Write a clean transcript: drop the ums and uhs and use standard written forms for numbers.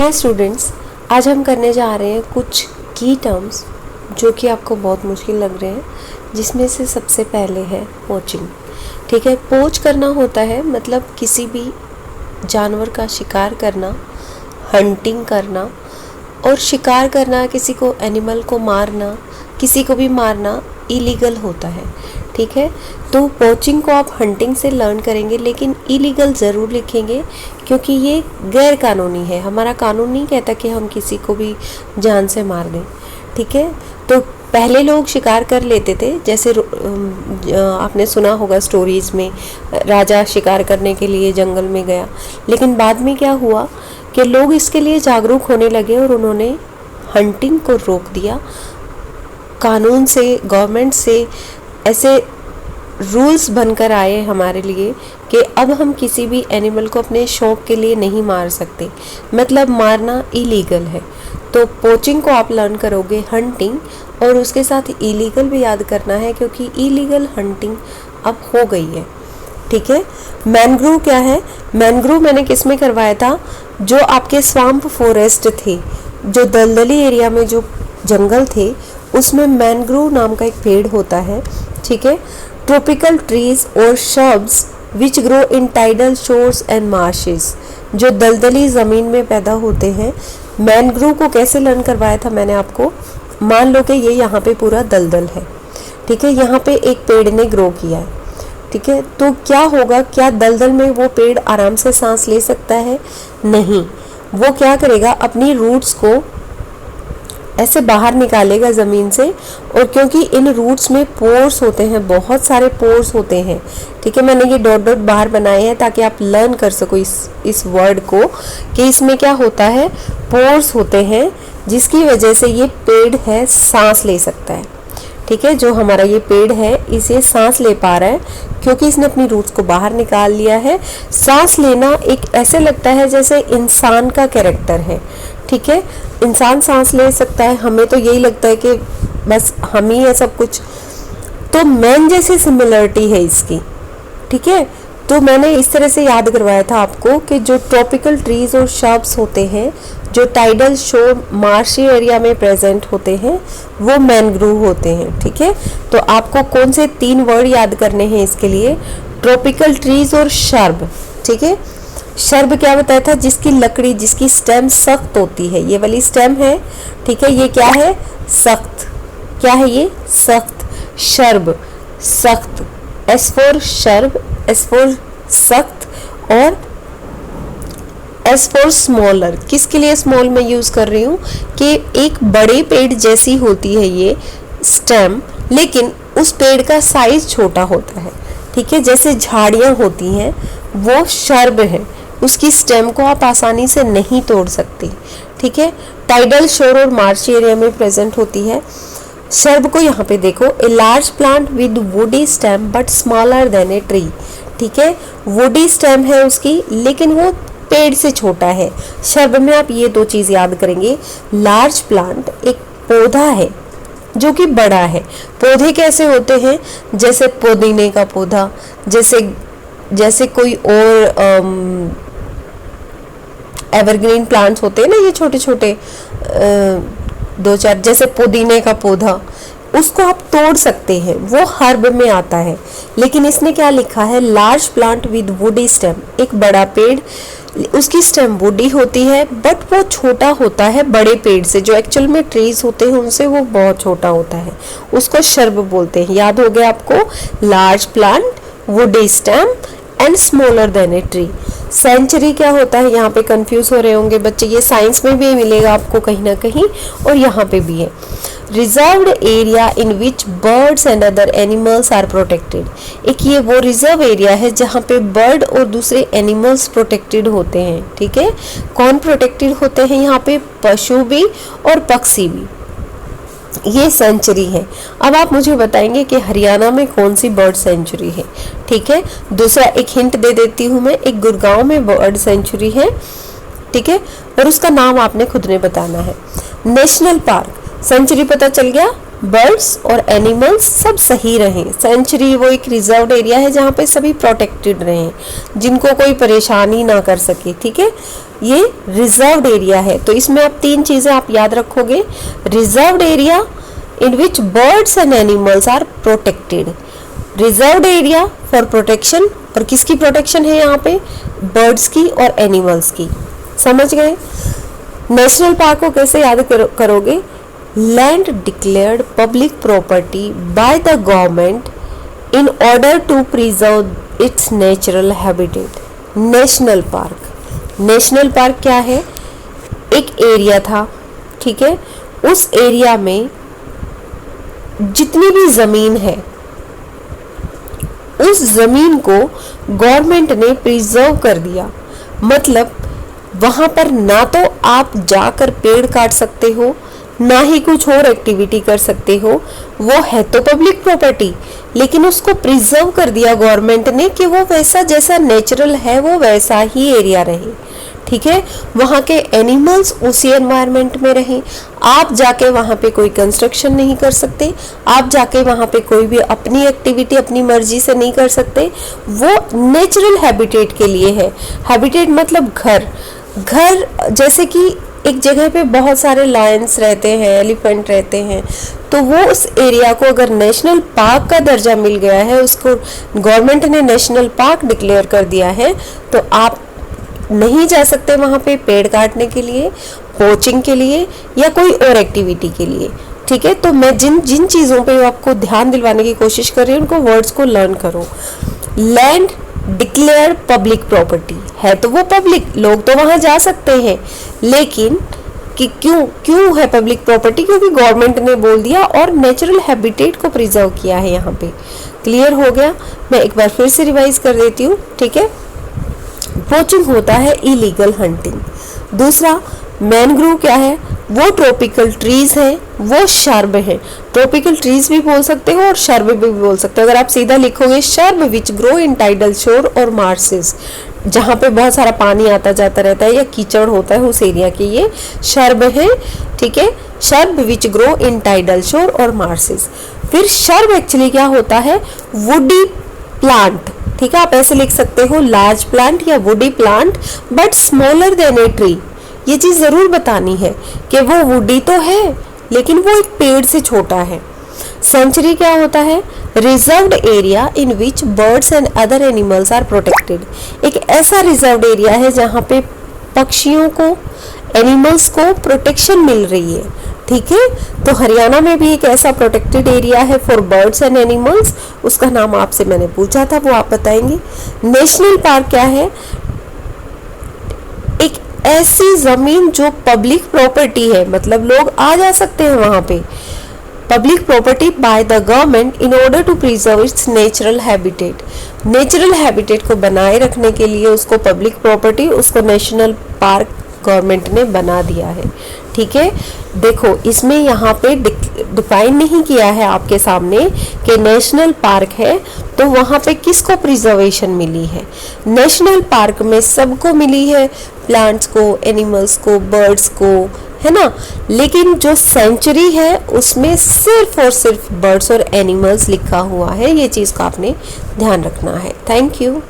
Hi students, आज हम करने जा रहे हैं कुछ की टर्म्स जो कि आपको बहुत मुश्किल लग रहे हैं, जिसमें से सबसे पहले है पोचिंग। ठीक है, पोच करना होता है मतलब किसी भी जानवर का शिकार करना, हंटिंग करना। और शिकार करना, किसी को एनिमल को मारना, किसी को भी मारना इलीगल होता है। ठीक है, तो पोचिंग को आप हंटिंग से लर्न करेंगे, लेकिन इलीगल ज़रूर लिखेंगे क्योंकि ये गैर कानूनी है। हमारा कानून नहीं कहता कि हम किसी को भी जान से मार दें। ठीक है, तो पहले लोग शिकार कर लेते थे, जैसे आपने सुना होगा स्टोरीज़ में, राजा शिकार करने के लिए जंगल में गया। लेकिन बाद में क्या हुआ कि लोग इसके लिए जागरूक होने लगे और उन्होंने हंटिंग को रोक दिया। कानून से, गवर्नमेंट से ऐसे रूल्स बनकर आए हमारे लिए कि अब हम किसी भी एनिमल को अपने शौक के लिए नहीं मार सकते, मतलब मारना इलीगल है। तो पोचिंग को आप लर्न करोगे हंटिंग, और उसके साथ इलीगल भी याद करना है क्योंकि इलीगल हंटिंग अब हो गई है। ठीक है, मैनग्रोव क्या है? मैनग्रोव मैंने किस में करवाया था? जो आपके स्वाम्प फॉरेस्ट थे, जो दलदली एरिया में जो जंगल थे, उसमें मैनग्रोव नाम का एक पेड़ होता है। ठीक है, ट्रॉपिकल ट्रीज और shrubs which grow in tidal shores and marches, जो दलदली ज़मीन में पैदा होते हैं। मैनग्रोव को कैसे लर्न करवाया था मैंने आपको? मान लो कि ये यहाँ पे पूरा दलदल है। ठीक है, यहाँ पे एक पेड़ ने ग्रो किया है। ठीक है, तो क्या होगा? क्या दलदल में वो पेड़ आराम से सांस ले सकता है? नहीं। वो क्या करेगा? अपनी रूट्स को ऐसे बाहर निकालेगा ज़मीन से, और क्योंकि इन रूट्स में पोर्स होते हैं, बहुत सारे पोर्स होते हैं। ठीक है, मैंने ये डॉट डॉट बाहर बनाए हैं ताकि आप लर्न कर सको इस वर्ड को कि इसमें क्या होता है। पोर्स होते हैं जिसकी वजह से ये पेड़ है सांस ले सकता है। ठीक है, जो हमारा ये पेड़ है इसे सांस ले पा रहा है क्योंकि इसने अपनी रूट्स को बाहर निकाल लिया है। सांस लेना एक ऐसे लगता है जैसे इंसान का कैरेक्टर है। ठीक है, इंसान सांस ले सकता है, हमें तो यही लगता है कि बस हम ही है सब कुछ। तो मैन जैसी सिमिलरिटी है इसकी। ठीक है, तो मैंने इस तरह से याद करवाया था आपको कि जो ट्रॉपिकल ट्रीज और शर्ब्स होते हैं, जो टाइडल शोर मार्शी एरिया में प्रेजेंट होते हैं, वो मैनग्रोव होते हैं। ठीक है, तो आपको कौन से 3 वर्ड याद करने हैं इसके लिए? ट्रॉपिकल ट्रीज और शर्ब। ठीक है, शर्ब क्या बताया था? जिसकी लकड़ी, जिसकी स्टेम सख्त होती है। ये वाली स्टेम है। ठीक है, ये क्या है? सख्त। क्या है ये? सख्त। शर्ब सख्त। S for shrub, S for सख्त, और एस फॉर स्मॉलर। किसके लिए स्मॉल में यूज कर रही हूँ कि एक बड़े पेड़ जैसी होती है ये स्टेम, लेकिन उस पेड़ का साइज छोटा होता है। ठीक है, जैसे झाड़ियाँ होती हैं वो शर्ब है, उसकी स्टेम को आप आसानी से नहीं तोड़ सकते। ठीक है, टाइडल शोर और मार्शी एरिया में प्रेजेंट होती है। शर्ब को यहाँ पे देखो, a large plant with woody stem but smaller than a tree. ठीक है, वुडी स्टेम है उसकी, लेकिन वो पेड़ से छोटा है। शर्ब में आप ये 2 चीज़ याद करेंगे। लार्ज प्लांट एक पौधा है जो कि बड़ा है। पौधे कैसे होते हैं? जैसे पुदीने का पौधा, जैसे कोई और एवरग्रीन प्लांट्स होते हैं ना, ये छोटे छोटे 2-4, जैसे पुदीने का पौधा, उसको आप तोड़ सकते हैं, वो हर्ब में आता है। लेकिन इसने क्या लिखा है? Large plant with woody stem, एक बड़ा पेड़, उसकी स्टेम वुडी होती है बट वो छोटा होता है बड़े पेड़ से, जो एक्चुअल में ट्रीज होते हैं उनसे वो बहुत छोटा होता है, उसको शर्ब बोलते हैं। याद हो गया आपको? Large plant, woody stem and smaller than a tree. Sanctuary क्या होता है? यहाँ पे कंफ्यूज हो रहे होंगे बच्चे, ये साइंस में भी मिलेगा आपको कहीं ना कहीं, और यहाँ पे भी है। Reserved area in which birds and other animals are protected. एक ये वो रिजर्व एरिया है जहाँ पे बर्ड और दूसरे एनिमल्स प्रोटेक्टेड होते हैं। ठीक है, कौन प्रोटेक्टेड होते हैं यहाँ पे? पशु भी और पक्षी भी। ये सेंचुरी है। अब आप मुझे बताएंगे कि हरियाणा में कौन सी बर्ड सेंचुरी है। ठीक है, दूसरा एक हिंट दे देती हूँ मैं, एक गुड़गांव में बर्ड सेंचुरी है। ठीक है, और उसका नाम आपने खुद ने बताना है। नेशनल पार्क, सेंचुरी पता चल गया, बर्ड्स और एनिमल्स सब सही रहें। सेंचुरी वो एक रिजर्व्ड एरिया है जहाँ पे सभी प्रोटेक्टेड रहें, जिनको कोई परेशानी ना कर सके। ठीक है, ये रिजर्व्ड एरिया है। तो इसमें आप 3 चीजें आप याद रखोगे, reserved area in which birds and animals are protected, reserved area for protection, और किसकी प्रोटेक्शन है यहाँ पे, बर्ड्स की और एनिमल्स की। समझ गए। नेशनल पार्क को कैसे याद करोगे, land declared public property by the government in order to preserve its natural habitat. National park, national park क्या है, एक एरिया था, ठीक है, उस एरिया में जितनी भी जमीन है उस जमीन को गवर्नमेंट ने प्रिजर्व कर दिया। मतलब वहां पर ना तो आप जाकर पेड़ काट सकते हो, ना ही कुछ और एक्टिविटी कर सकते हो, वो है तो पब्लिक प्रॉपर्टी, लेकिन उसको प्रिजर्व कर दिया गवर्नमेंट ने कि वो वैसा जैसा नेचुरल है वो वैसा ही एरिया रहे, ठीक है। वहाँ के एनिमल्स उसी एनवायरनमेंट में रहें, आप जाके वहाँ पे कोई कंस्ट्रक्शन नहीं कर सकते, आप जाके वहाँ पे कोई भी अपनी एक्टिविटी अपनी मर्जी से नहीं कर सकते, वो नेचुरल हैबिटेट के लिए है। हैबिटेट मतलब घर, घर जैसे कि एक जगह पे बहुत सारे लायंस रहते हैं, एलिफेंट रहते हैं, तो वो उस एरिया को अगर नेशनल पार्क का दर्जा मिल गया है, उसको गवर्नमेंट ने नेशनल पार्क डिक्लेयर कर दिया है, तो आप नहीं जा सकते वहाँ पे पेड़ काटने के लिए, पोचिंग के लिए या कोई और एक्टिविटी के लिए, ठीक है। तो मैं जिन जिन चीज़ों पे आपको ध्यान दिलवाने की कोशिश कर रही हूँ उनको वर्ड्स को लर्न करो। लैंड डिक्लेयर पब्लिक प्रॉपर्टी है, तो वो पब्लिक, लोग तो वहाँ जा सकते हैं, लेकिन कि क्यों है पब्लिक प्रॉपर्टी, क्योंकि गवर्नमेंट ने बोल दिया और नेचुरल हैबिटेट को प्रिजर्व किया है यहाँ पे। क्लियर हो गया। मैं एक बार फिर से रिवाइज कर देती हूँ, ठीक है। पोचिंग होता है इलीगल हंटिंग। दूसरा, मैनग्रोव क्या है, वो ट्रॉपिकल ट्रीज हैं, वो शर्ब है। ट्रॉपिकल ट्रीज भी बोल सकते हो और शर्ब भी बोल सकते हो। अगर आप सीधा लिखोगे shrub which grow in tidal शोर और मार्सेस, जहाँ पे बहुत सारा पानी आता जाता रहता है या कीचड़ होता है उस एरिया के, ये शर्ब है, ठीक है। Shrub which grow in tidal शोर और मार्सेस। फिर शर्ब एक्चुअली क्या होता है, वुडी प्लांट, ठीक है। आप ऐसे लिख सकते हो लार्ज प्लांट या woody plant but smaller than a tree. ये चीज जरूर बतानी है कि वो वुडी तो है लेकिन वो एक पेड़ से छोटा है। सेंचुरी क्या होता है, reserved area in which birds and other animals are protected. एक ऐसा रिजर्व्ड एरिया है जहाँ पे पक्षियों को, एनिमल्स को प्रोटेक्शन मिल रही है, ठीक है। तो हरियाणा में भी एक ऐसा प्रोटेक्टेड एरिया है फॉर बर्ड्स एंड एनिमल्स, उसका नाम आपसे मैंने पूछा था, वो आप बताएंगे। नेशनल पार्क क्या है, एक ऐसी जमीन जो पब्लिक प्रॉपर्टी है, मतलब लोग आ जा सकते हैं वहां पे, public property by the government in order to preserve its natural habitat. Natural habitat को बनाए रखने के लिए उसको पब्लिक प्रॉपर्टी, उसको नेशनल पार्क गवर्नमेंट ने बना दिया है, ठीक है। देखो इसमें यहाँ पे डिफाइन नहीं किया है आपके सामने कि नेशनल पार्क है तो वहाँ पे किसको प्रिजर्वेशन मिली है। नेशनल पार्क में सबको मिली है, प्लांट्स को, एनिमल्स को, बर्ड्स को, है ना। लेकिन जो सेंचुरी है उसमें सिर्फ और सिर्फ बर्ड्स और एनिमल्स लिखा हुआ है। ये चीज़ का आपने ध्यान रखना है। Thank you.